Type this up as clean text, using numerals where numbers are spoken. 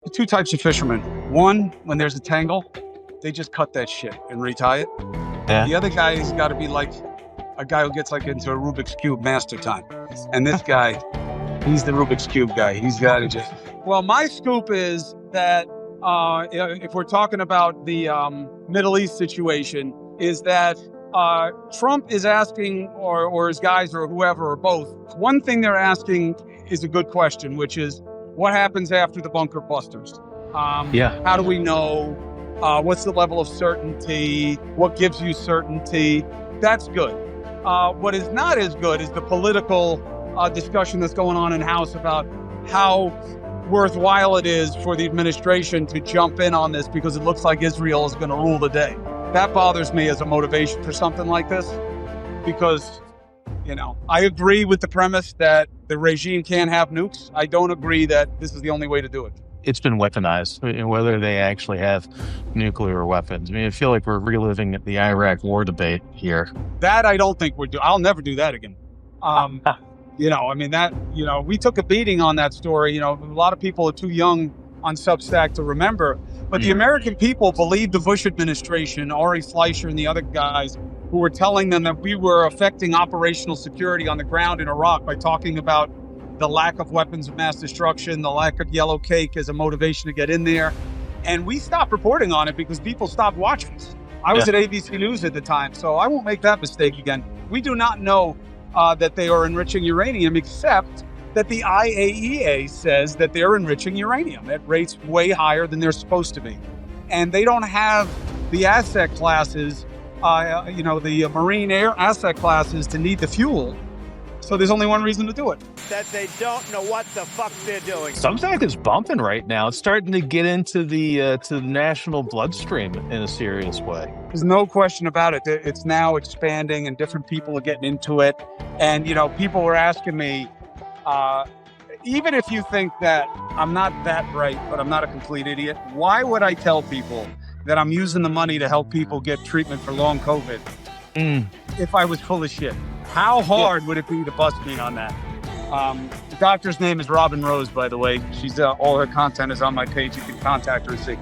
two types of fishermen. One, when there's a tangle, they just cut that shit and retie it. Yeah. The other guy has got to be like a guy who gets like into a Rubik's Cube master time. And this guy, he's the Rubik's Cube guy. He's got to just... Well, my scoop is that if we're talking about the Middle East situation, is that Trump is asking, or his guys or whoever, or both, one thing they're asking is a good question, which is, what happens after the bunker busters? How do we know? What's the level of certainty? What gives you certainty? That's good. What is not as good is the political discussion that's going on in House about how worthwhile it is for the administration to jump in on this because it looks like Israel is going to rule the day. That bothers me as a motivation for something like this because, I agree with the premise that the regime can't have nukes. I don't agree that this is the only way to do it. It's been weaponized, whether they actually have nuclear weapons. I mean, I feel like we're reliving the Iraq war debate here. That I don't think we're doing. I'll never do that again. We took a beating on that story. A lot of people are too young on Substack to remember. But the American people believed the Bush administration, Ari Fleischer and the other guys who were telling them that we were affecting operational security on the ground in Iraq by talking about the lack of weapons of mass destruction, the lack of yellow cake as a motivation to get in there. And we stopped reporting on it because people stopped watching us. I was at ABC News at the time, so I won't make that mistake again. We do not know that they are enriching uranium, except that the IAEA says that they're enriching uranium at rates way higher than they're supposed to be. And they don't have the asset classes, the marine air asset classes to need the fuel. So there's only one reason to do it. That they don't know what the fuck they're doing. Substack is bumping right now. It's starting to get into the national bloodstream in a serious way. There's no question about it. It's now expanding and different people are getting into it. And, people were asking me, even if you think that I'm not that bright, but I'm not a complete idiot, why would I tell people that I'm using the money to help people get treatment for long COVID if I was full of shit? How hard would it be to bust me on that? The doctor's name is Robin Rose, by the way. She's all her content is on my page. You can contact her and see.